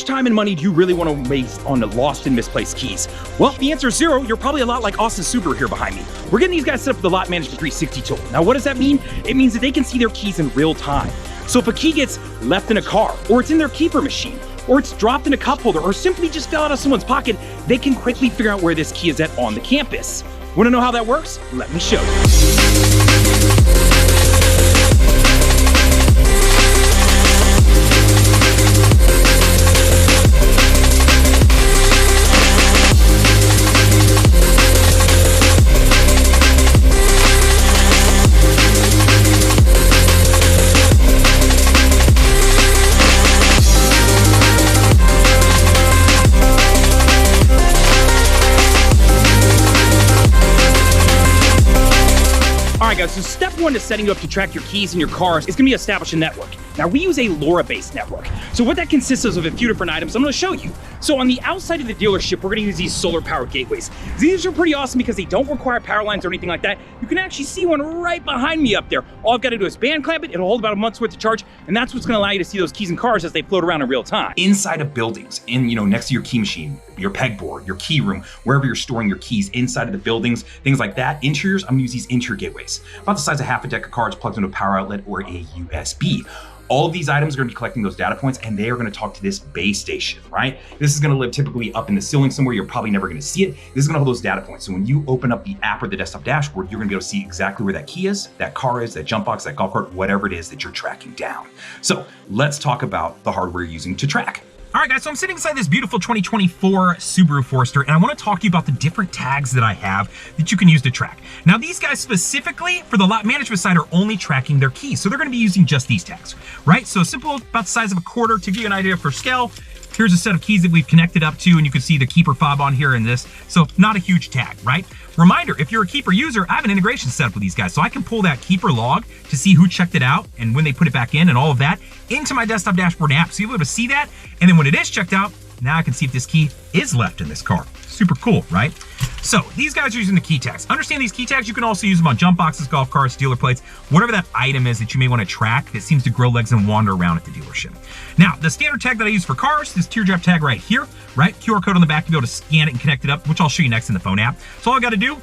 much time and money do you really want to waste on the lost and misplaced keys? Well, the answer is 0. You're probably a lot like Austin Subaru here behind me. We're getting these guys set up with the Lot Management 360 tool. Now, what does that mean? It means that they can see their keys in real time. So if a key gets left in a car, or it's in their keeper machine, or it's dropped in a cup holder, or simply just fell out of someone's pocket, they can quickly figure out where this key is at on the campus. Want to know how that works? Let me show you. Alright guys, so step 1 to setting you up to track your keys in your cars is going to be establish a network. Now we use a LoRa-based network. So what that consists of a few different items I'm going to show you. So on the outside of the dealership, we're going to use these solar powered gateways. These are pretty awesome because they don't require power lines or anything like that. You can actually see one right behind me up there. All I've got to do is band clamp it. It'll hold about a month's worth of charge, and that's what's going to allow you to see those keys in cars as they float around in real time. Inside of buildings, next to your key machine, your pegboard, your key room, wherever you're storing your keys inside of the buildings, things like that. Interiors, I'm going to use these interior gateways. About the size of half a deck of cards plugged into a power outlet or a USB. All of these items are going to be collecting those data points, and they are going to talk to this base station, right? This is going to live typically up in the ceiling somewhere. You're probably never going to see it. This is going to hold those data points. So when you open up the app or the desktop dashboard, you're going to be able to see exactly where that key is, that car is, that jump box, that golf cart, whatever it is that you're tracking down. So let's talk about the hardware you're using to track. All right, guys, so I'm sitting inside this beautiful 2024 Subaru Forester, and I want to talk to you about the different tags that I have that you can use to track. Now, these guys specifically for the lot management side are only tracking their keys, so they're going to be using just these tags, right? So simple, about the size of a quarter. To give you an idea for scale, here's a set of keys that we've connected up to, and you can see the keeper fob on here in this, so not a huge tag, right? Reminder, if you're a keeper user, I have an integration set up with these guys, so I can pull that keeper log to see who checked it out and when they put it back in and all of that into my desktop dashboard app, so you'll be able to see that. And then when it is checked out, now I can see if this key is left in this car. Super cool, right? So these guys are using the key tags. Understand these key tags, you can also use them on jump boxes, golf carts, dealer plates, whatever that item is that you may want to track that seems to grow legs and wander around at the dealership. Now, the standard tag that I use for cars, this teardrop tag right here, right? QR code on the back to be able to scan it and connect it up, which I'll show you next in the phone app. So all I got to do,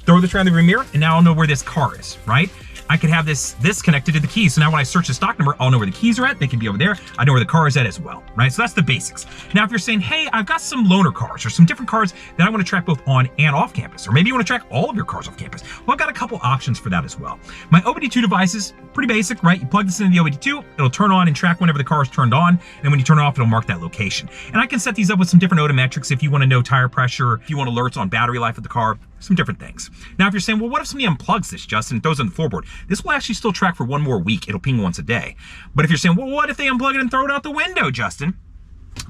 throw this around the rear mirror, and now I'll know where this car is, right? I can have this connected to the keys. So now when I search the stock number, I'll know where the keys are at. They can be over there. I know where the car is at as well, right? So that's the basics. Now, if you're saying, hey, I've got some loaner cars or some different cars that I want to track both on and off campus, or maybe you want to track all of your cars off campus. Well, I've got a couple options for that as well. My OBD2 device is pretty basic, right? You plug this into the OBD2, it'll turn on and track whenever the car is turned on. And when you turn it off, it'll mark that location. And I can set these up with some different odometrics if you want to know tire pressure, if you want alerts on battery life of the car, some different things. Now, if you're saying, well, what if somebody unplugs this, Justin, and throws it on the floorboard? This will actually still track for one more week. It'll ping once a day. But if you're saying, well, what if they unplug it and throw it out the window, Justin?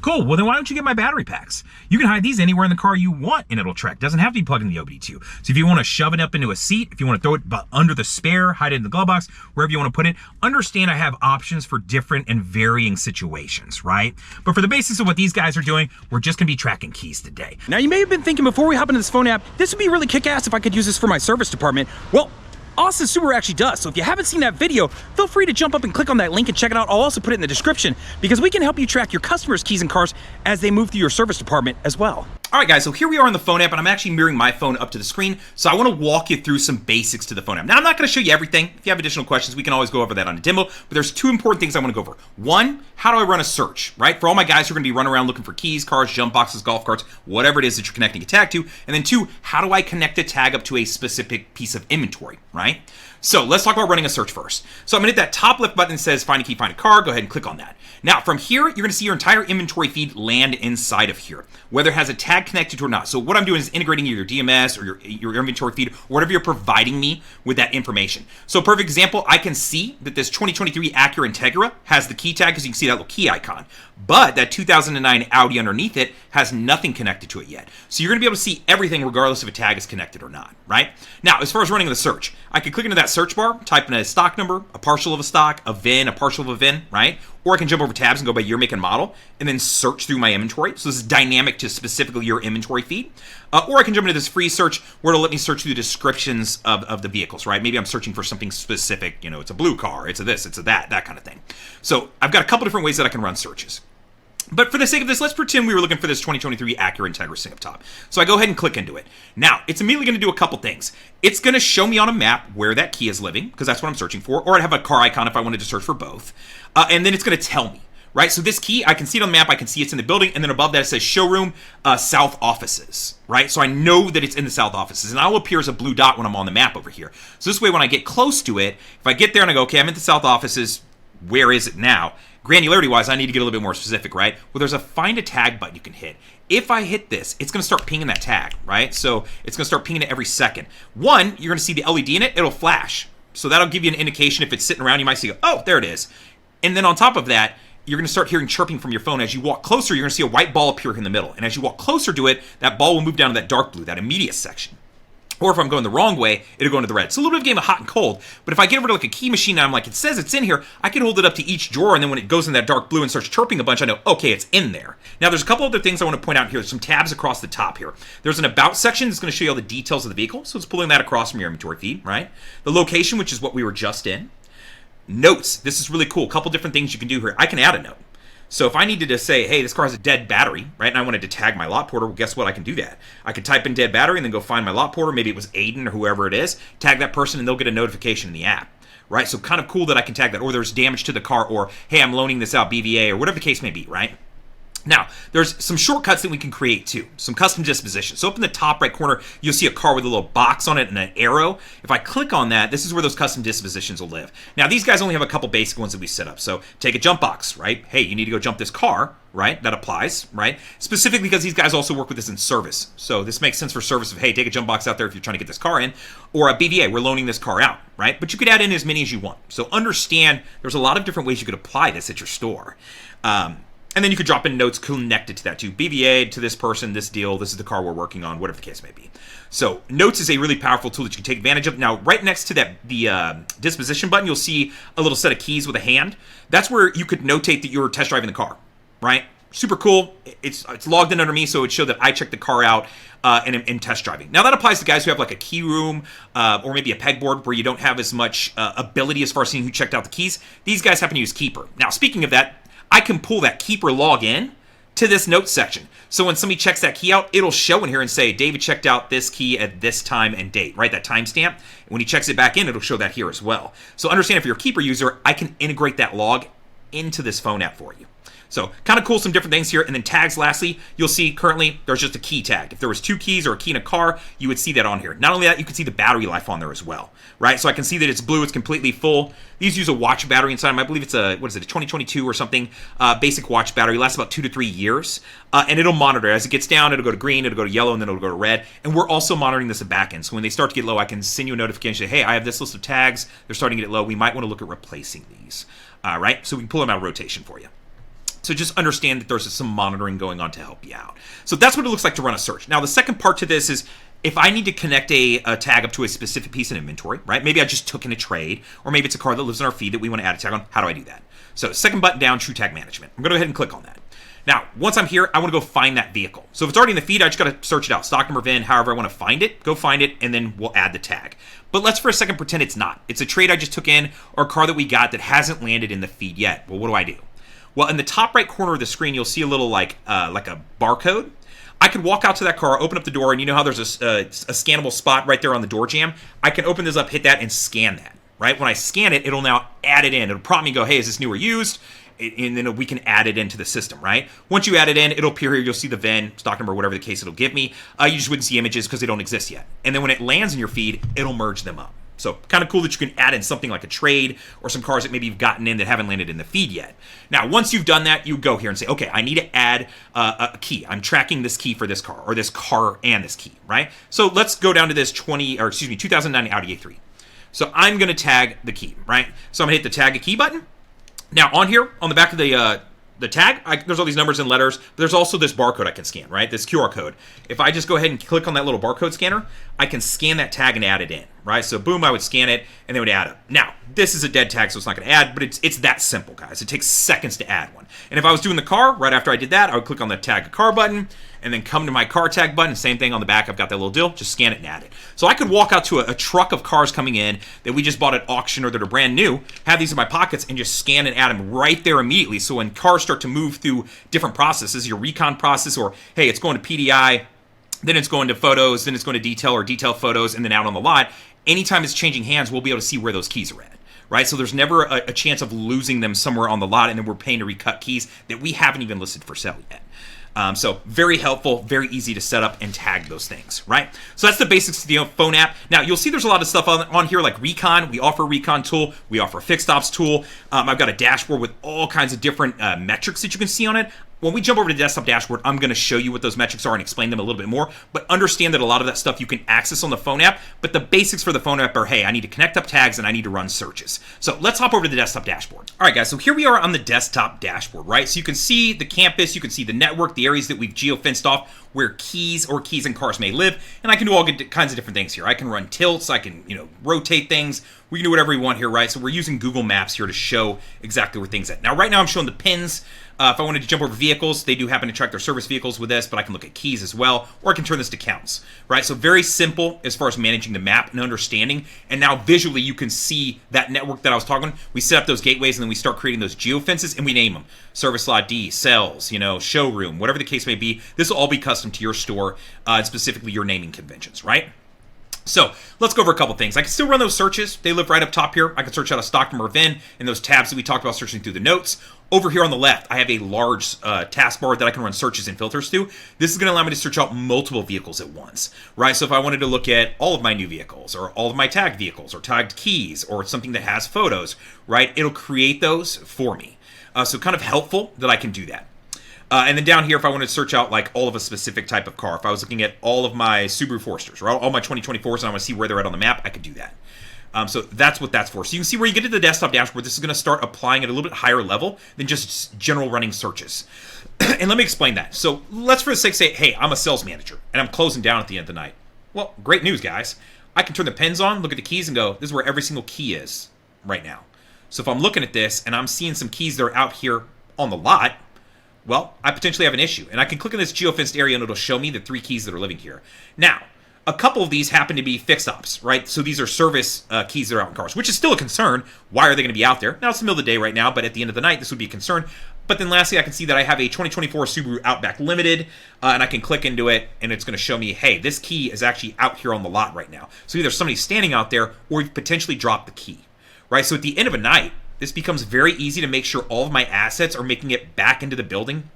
Cool, well then why don't you get my battery packs? You can hide these anywhere in the car you want and it'll track. Doesn't have to be plugged in the OBD2. So if you want to shove it up into a seat, if you want to throw it under the spare, hide it in the glove box, wherever you want to put it, understand I have options for different and varying situations, right? But for the basics of what these guys are doing, we're just gonna be tracking keys today. Now you may have been thinking before we hop into this phone app, this would be really kick-ass if I could use this for my service department. Well, Austin Subaru actually does. So if you haven't seen that video, feel free to jump up and click on that link and check it out. I'll also put it in the description because we can help you track your customers' keys and cars as they move through your service department as well. All right, guys, so here we are on the phone app, and I'm actually mirroring my phone up to the screen, so I want to walk you through some basics to the phone app. Now, I'm not going to show you everything. If you have additional questions, we can always go over that on a demo, but there's two important things I want to go over. One, how do I run a search, right? For all my guys who are going to be running around looking for keys, cars, jump boxes, golf carts, whatever it is that you're connecting a tag to. And then two, how do I connect a tag up to a specific piece of inventory, right? So let's talk about running a search first. So I'm going to hit that top left button that says find a key, find a car. Go ahead and click on that. Now, from here, you're going to see your entire inventory feed land inside of here, whether it has a tag connected to it or not. So what I'm doing is integrating either DMS or your inventory feed, or whatever you're providing me with that information. So perfect example, I can see that this 2023 Acura Integra has the key tag because you can see that little key icon, but that 2009 Audi underneath it has nothing connected to it yet. So you're going to be able to see everything regardless if a tag is connected or not, right? Now, as far as running the search, I could click into that search bar, type in a stock number, a partial of a stock, a VIN, a partial of a VIN, right? Or I can jump over tabs and go by year, make, and model, and then search through my inventory. So this is dynamic to specifically your inventory feed. Or I can jump into this free search where it'll let me search through the descriptions of the vehicles, right? Maybe I'm searching for something specific, you know, it's a blue car, it's a this, it's a that kind of thing. So I've got a couple different ways that I can run searches. But for the sake of this, let's pretend we were looking for this 2023 Acura Integra thing up top. So I go ahead and click into it. Now, it's immediately going to do a couple things. It's going to show me on a map where that key is living, because that's what I'm searching for, or I'd have a car icon if I wanted to search for both. And then it's going to tell me, right? So this key, I can see it on the map, I can see it's in the building, and then above that it says showroom, south offices, right? So I know that it's in the south offices, and I'll appear as a blue dot when I'm on the map over here. So this way, when I get close to it, if I get there and I go, okay, I'm at the south offices, where is it now? Granularity-wise, I need to get a little bit more specific, right? Well, there's a find a tag button you can hit. If I hit this, it's going to start pinging that tag, right? So it's going to start pinging it every second. One, you're going to see the LED in it. It'll flash. So that'll give you an indication if it's sitting around. You might see, oh, there it is. And then on top of that, you're going to start hearing chirping from your phone. As you walk closer, you're going to see a white ball appear in the middle. And as you walk closer to it, that ball will move down to that dark blue, that immediate section. Or if I'm going the wrong way, it'll go into the red. It's a little bit of a game of hot and cold, but if I get over to like a key machine and I'm like, it says it's in here, I can hold it up to each drawer, and then when it goes in that dark blue and starts chirping a bunch, I know, okay, it's in there. Now, there's a couple other things I want to point out here. There's some tabs across the top here. There's an about section that's going to show you all the details of the vehicle, so it's pulling that across from your inventory feed, right? The location, which is what we were just in. Notes. This is really cool. A couple different things you can do here. I can add a note. So if I needed to say, hey, this car has a dead battery, right, and I wanted to tag my lot porter, well, guess what? I can do that. I could type in dead battery and then go find my lot porter. Maybe it was Aiden or whoever it is. Tag that person, and they'll get a notification in the app, right? So kind of cool that I can tag that. Or there's damage to the car, or, hey, I'm loaning this out, BVA, or whatever the case may be, right? Now, there's some shortcuts that we can create too, some custom dispositions. So up in the top right corner, you'll see a car with a little box on it and an arrow. If I click on that, this is where those custom dispositions will live. Now, these guys only have a couple basic ones that we set up. So take a jump box, right? Hey, you need to go jump this car, right? That applies, right? Specifically because these guys also work with this in service. So this makes sense for service of, hey, take a jump box out there if you're trying to get this car in. Or a BVA, we're loaning this car out, right? But you could add in as many as you want. So understand there's a lot of different ways you could apply this at your store. And then you could drop in notes connected to that too. BVA to this person, this deal, this is the car we're working on, whatever the case may be. So notes is a really powerful tool that you can take advantage of. Now, right next to that, the disposition button, you'll see a little set of keys with a hand. That's where you could notate that you're test driving the car, right? Super cool. It's logged in under me, so it showed that I checked the car out in test driving. Now, that applies to guys who have like a key room or maybe a pegboard where you don't have as much ability as far as seeing who checked out the keys. These guys happen to use Keeper. Now, speaking of that, I can pull that Keeper log in to this notes section. So when somebody checks that key out, it'll show in here and say, David checked out this key at this time and date, right? That timestamp. When he checks it back in, it'll show that here as well. So understand if you're a Keeper user, I can integrate that log into this phone app for you. So kind of cool, some different things here. And then tags, lastly, you'll see currently there's just a key tag. If there was 2 keys or a key in a car, you would see that on here. Not only that, you can see the battery life on there as well, right? So I can see that it's blue, it's completely full. These use a watch battery inside them. I believe it's a 2022 or something, basic watch battery. Lasts about 2 to 3 years. And it'll monitor. As it gets down, it'll go to green, it'll go to yellow, and then it'll go to red. And we're also monitoring this at back end. So when they start to get low, I can send you a notification, say, hey, I have this list of tags. They're starting to get low. We might want to look at replacing these, right? So we can pull them out of rotation for you. So just understand that there's some monitoring going on to help you out. So that's what it looks like to run a search. Now, the second part to this is if I need to connect a tag up to a specific piece of inventory, right? Maybe I just took in a trade, or maybe it's a car that lives in our feed that we want to add a tag on. How do I do that? So second button down, True Tag Management. I'm going to go ahead and click on that. Now, once I'm here, I want to go find that vehicle. So if it's already in the feed, I just got to search it out. Stock number, VIN, however I want to find it. Go find it, and then we'll add the tag. But let's for a second pretend it's not. It's a trade I just took in, or a car that we got that hasn't landed in the feed yet. Well, what do I do? Well, in the top right corner of the screen, you'll see a little like a barcode. I could walk out to that car, open up the door, and you know how there's a scannable spot right there on the door jamb? I can open this up, hit that, and scan that, right? When I scan it, it'll now add it in. It'll prompt me and go, hey, is this new or used? And then we can add it into the system, right? Once you add it in, it'll appear here. You'll see the VIN, stock number, whatever the case it'll give me. You just wouldn't see images because they don't exist yet. And then when it lands in your feed, it'll merge them up. So kind of cool that you can add in something like a trade or some cars that maybe you've gotten in that haven't landed in the feed yet. Now, once you've done that, you go here and say, okay, I need to add a key. I'm tracking this key for this car, or this car and this key, right? So let's go down to this 2009 Audi A3. So I'm going to tag the key, right? So I'm going to hit the tag a key button. Now on here, on the back of the tag, there's all these numbers and letters, but there's also this barcode I can scan, right? This QR code. If I just go ahead and click on that little barcode scanner, I can scan that tag and add it in, right? So boom, I would scan it, and they would add up. Now, this is a dead tag, so it's not going to add, but it's that simple, guys. It takes seconds to add one. And if I was doing the car, right after I did that, I would click on the tag a car button, and then come to my car tag button. Same thing on the back. I've got that little deal. Just scan it and add it. So I could walk out to a truck of cars coming in that we just bought at auction or that are brand new, have these in my pockets, and just scan and add them right there immediately. So when cars start to move through different processes, your recon process, or hey, it's going to PDI, then it's going to photos, then it's going to detail or detail photos, and then out on the lot. Anytime it's changing hands, we'll be able to see where those keys are at. Right? So there's never a chance of losing them somewhere on the lot, and then we're paying to recut keys that we haven't even listed for sale yet. So very helpful, very easy to set up and tag those things, right? So that's the basics of the phone app. Now, you'll see there's a lot of stuff on here like Recon. We offer a Recon tool. We offer a Fixed Ops tool. I've got a dashboard with all kinds of different metrics that you can see on it. When we jump over to the desktop dashboard, I'm going to show you what those metrics are and explain them a little bit more, but understand that a lot of that stuff you can access on the phone app, but the basics for the phone app are, hey, I need to connect up tags and I need to run searches. So let's hop over to the desktop dashboard. All right, guys, so here we are on the desktop dashboard, right? So you can see the campus, you can see the network, the areas that we've geo-fenced off where keys and cars may live, and I can do all kinds of different things here. I can run tilts, I can, rotate things. We can do whatever we want here, right? So we're using Google Maps here to show exactly where things are at. Now, right now I'm showing the pins. If I wanted to jump over vehicles, they do happen to track their service vehicles with this, but I can look at keys as well, or I can turn this to counts, right? So very simple as far as managing the map and understanding. And now visually, you can see that network that I was talking. We set up those gateways, and then we start creating those geofences, and we name them. Service Lot D, cells, showroom, whatever the case may be. This will all be custom to your store, and specifically your naming conventions, right? So let's go over a couple things. I can still run those searches. They live right up top here. I can search out a stock number of VIN and those tabs that we talked about searching through the notes. Over here on the left, I have a large taskbar that I can run searches and filters through. This is going to allow me to search out multiple vehicles at once, right? So if I wanted to look at all of my new vehicles or all of my tagged vehicles or tagged keys or something that has photos, right? It'll create those for me. So kind of helpful that I can do that. And then down here, if I wanted to search out like all of a specific type of car, if I was looking at all of my Subaru Foresters or all my 2024s and I want to see where they're at on the map, I could do that. So that's what that's for. So you can see where you get to the desktop dashboard, this is going to start applying at a little bit higher level than just general running searches. And let me explain that. So let's for the sake say, hey, I'm a sales manager and I'm closing down at the end of the night. Well, great news, guys. I can turn the pins on, look at the keys and go, this is where every single key is right now. So if I'm looking at this and I'm seeing some keys that are out here on the lot, well, I potentially have an issue. And I can click on this geofenced area and it'll show me the 3 keys that are living here. Now, a couple of these happen to be fixed ops, right? So these are service keys that are out in cars, which is still a concern. Why are they going to be out there? Now, it's the middle of the day right now, but at the end of the night, this would be a concern. But then lastly, I can see that I have a 2024 Subaru Outback Limited, and I can click into it, and it's going to show me, hey, this key is actually out here on the lot right now. So either somebody's standing out there, or we've potentially dropped the key, right? So at the end of a night, this becomes very easy to make sure all of my assets are making it back into the building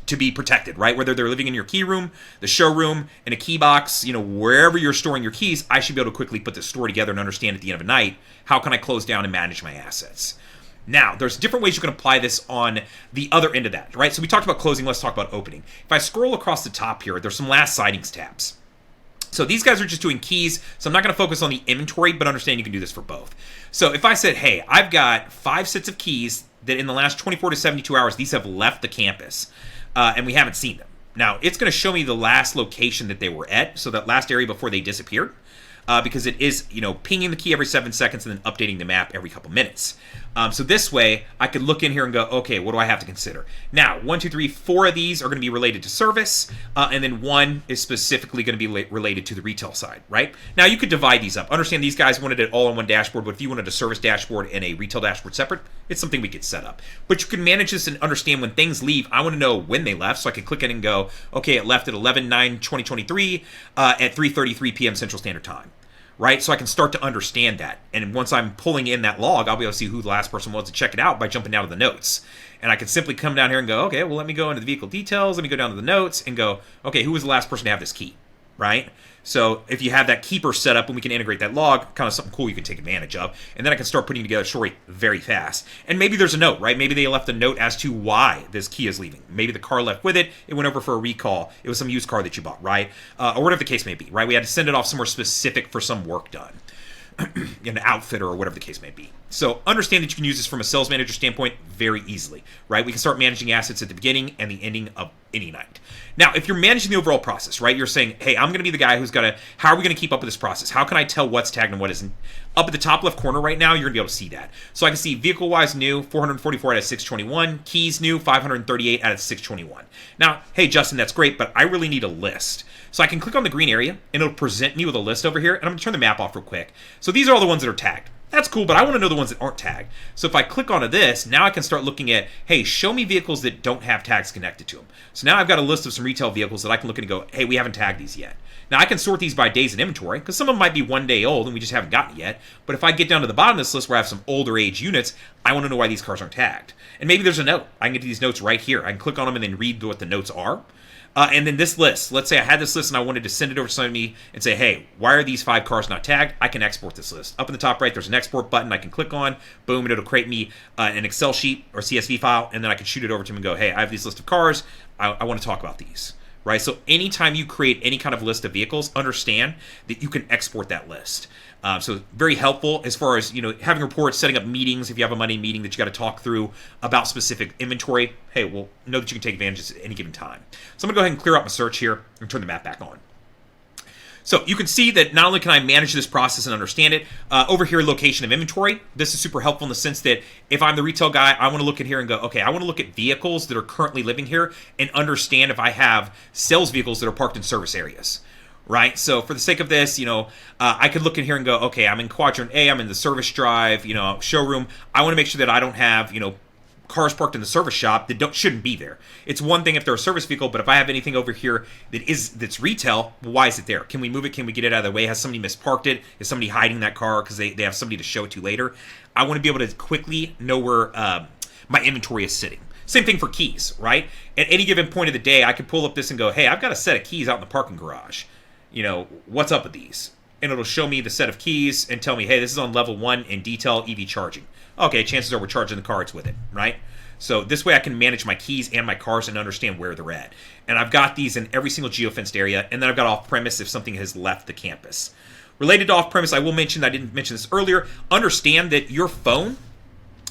to be protected, right? Whether they're living in your key room, the showroom, in a key box, wherever you're storing your keys, I should be able to quickly put this store together and understand at the end of a night, how can I close down and manage my assets? Now, there's different ways you can apply this on the other end of that, right? So we talked about closing, let's talk about opening. If I scroll across the top here, there's some last sightings tabs. So these guys are just doing keys, so I'm not going to focus on the inventory, but understand you can do this for both. So if I said, hey, I've got 5 sets of keys that in the last 24 to 72 hours, these have left the campus, and we haven't seen them. Now, it's going to show me the last location that they were at, so that last area before they disappeared, because it is, pinging the key every 7 seconds and then updating the map every couple minutes. So this way, I could look in here and go, okay, what do I have to consider? Now, 1, 2, 3, 4 of these are going to be related to service, and then 1 is specifically going to be related to the retail side, right? Now, you could divide these up. Understand these guys wanted it all on one dashboard, but if you wanted a service dashboard and a retail dashboard separate, it's something we could set up. But you can manage this and understand when things leave. I want to know when they left, so I can click in and go, okay, it left at 11/9/2023 at 3:33 p.m. Central Standard Time. Right? So I can start to understand that. And once I'm pulling in that log, I'll be able to see who the last person was to check it out by jumping down to the notes. And I can simply come down here and go, okay, well, let me go into the vehicle details. Let me go down to the notes and go, okay, who was the last person to have this key? Right? So if you have that keeper set up and we can integrate that log, kind of something cool you can take advantage of. And then I can start putting together a story very fast. And maybe there's a note, right? Maybe they left a note as to why this key is leaving. Maybe the car left with it. It went over for a recall. It was some used car that you bought, right? Or whatever the case may be, right? We had to send it off somewhere specific for some work done. An outfitter or whatever the case may be. So understand that you can use this from a sales manager standpoint very easily, right? We can start managing assets at the beginning and the ending of any night. Now, if you're managing the overall process, right, you're saying, hey, I'm going to be the guy who's got to, how are we going to keep up with this process? How can I tell what's tagged and what isn't? Up at the top left corner right now, you're going to be able to see that. So I can see vehicle-wise new, 444 out of 621. Keys new, 538 out of 621. Now, hey, Justin, that's great, but I really need a list. So I can click on the green area, and it'll present me with a list over here, and I'm going to turn the map off real quick. So these are all the ones that are tagged. That's cool, but I want to know the ones that aren't tagged. So if I click onto this, now I can start looking at, hey, show me vehicles that don't have tags connected to them. So now I've got a list of some retail vehicles that I can look at and go, hey, we haven't tagged these yet. Now I can sort these by days in inventory, because some of them might be 1 day old and we just haven't gotten it yet. But if I get down to the bottom of this list where I have some older age units, I want to know why these cars aren't tagged. And maybe there's a note. I can get to these notes right here. I can click on them and then read what the notes are. And then this list, let's say I had this list and I wanted to send it over to somebody and say, hey, why are these 5 cars not tagged? I can export this list. Up in the top right, there's an export button I can click on. Boom, and it'll create me an Excel sheet or CSV file, and then I can shoot it over to him and go, hey, I have this list of cars. I want to talk about these. Right? So anytime you create any kind of list of vehicles, understand that you can export that list. So very helpful as far as, having reports, setting up meetings. If you have a Monday meeting that you got to talk through about specific inventory, hey, well, know that you can take advantage at any given time. So I'm going to go ahead and clear out my search here and turn the map back on. So you can see that not only can I manage this process and understand it, over here, location of inventory, this is super helpful in the sense that if I'm the retail guy, I want to look at here and go, okay, I want to look at vehicles that are currently living here and understand if I have sales vehicles that are parked in service areas. Right? So for the sake of this, I could look in here and go, okay, I'm in quadrant A, I'm in the service drive, showroom. I want to make sure that I don't have, cars parked in the service shop that shouldn't be there. It's one thing if they're a service vehicle, but if I have anything over here that's retail, well, why is it there? Can we move it? Can we get it out of the way? Has somebody misparked it? Is somebody hiding that car because they have somebody to show it to later? I want to be able to quickly know where my inventory is sitting. Same thing for keys, right? At any given point of the day, I could pull up this and go, hey, I've got a set of keys out in the parking garage. What's up with these? And it'll show me the set of keys and tell me, hey, this is on level 1 in detail EV charging. Okay, chances are we're charging the car, it's with it, right? So this way I can manage my keys and my cars and understand where they're at. And I've got these in every single geofenced area, and then I've got off-premise if something has left the campus. Related to off-premise, I will mention, I didn't mention this earlier, understand that your phone,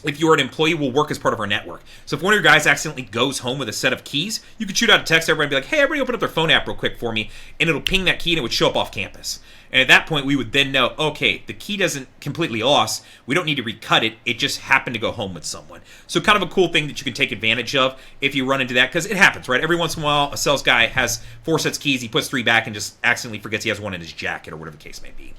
if you're an employee, will work as part of our network. So if one of your guys accidentally goes home with a set of keys, you could shoot out a text to everybody and be like, hey, everybody open up their phone app real quick for me, and it'll ping that key and it would show up off campus. And at that point, we would then know, okay, the key doesn't completely lost. We don't need to recut it. It just happened to go home with someone. So kind of a cool thing that you can take advantage of if you run into that, because it happens, right? Every once in a while, a sales guy has 4 sets of keys, he puts 3 back and just accidentally forgets he has one in his jacket or whatever the case may be.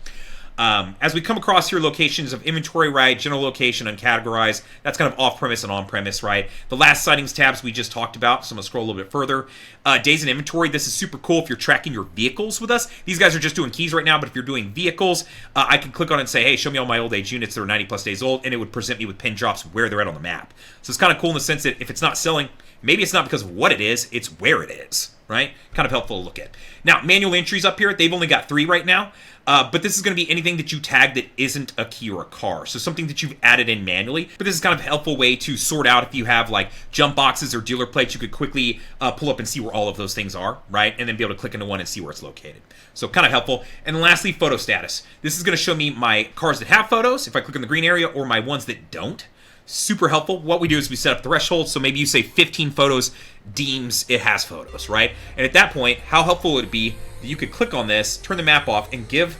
As we come across here, locations of inventory, right? General location, uncategorized. That's kind of off-premise and on-premise, right? The last sightings tabs we just talked about, so I'm going to scroll a little bit further. Days in inventory. This is super cool if you're tracking your vehicles with us. These guys are just doing keys right now, but if you're doing vehicles, I can click on it and say, hey, show me all my old age units that are 90-plus days old, and it would present me with pin drops where they're at on the map. So it's kind of cool in the sense that if it's not selling, maybe it's not because of what it is, it's where it is, right? Kind of helpful to look at. Now, manual entries up here, they've only got 3 right now. But this is going to be anything that you tag that isn't a key or a car. So something that you've added in manually. But this is kind of a helpful way to sort out if you have like jump boxes or dealer plates. You could quickly pull up and see where all of those things are, right? And then be able to click into one and see where it's located. So kind of helpful. And then lastly, photo status. This is going to show me my cars that have photos if I click on the green area, or my ones that don't. Super helpful. What we do is we set up thresholds. So maybe you say 15 photos deems it has photos, right? And at that point, how helpful would it be that you could click on this, turn the map off, and give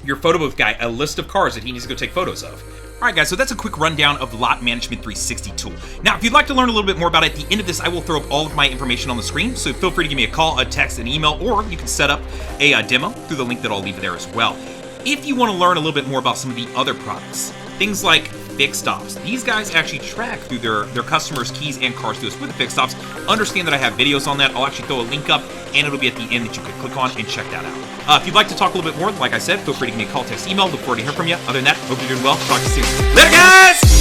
your photo booth guy a list of cars that he needs to go take photos of. All right, guys, so that's a quick rundown of the Lot Management 360 tool. Now, if you'd like to learn a little bit more about it, at the end of this, I will throw up all of my information on the screen, so feel free to give me a call, a text, an email, or you can set up a demo through the link that I'll leave there as well. If you want to learn a little bit more about some of the other products, things like fixed stops. These guys actually track through their customers' keys and cars through us with the fixed stops. Understand that I have videos on that. I'll actually throw a link up, and it'll be at the end that you can click on and check that out. If you'd like to talk a little bit more, like I said, feel free to give me a call, text, email. Look forward to hearing from you. Other than that, hope you're doing well. Talk to you soon. Later, guys!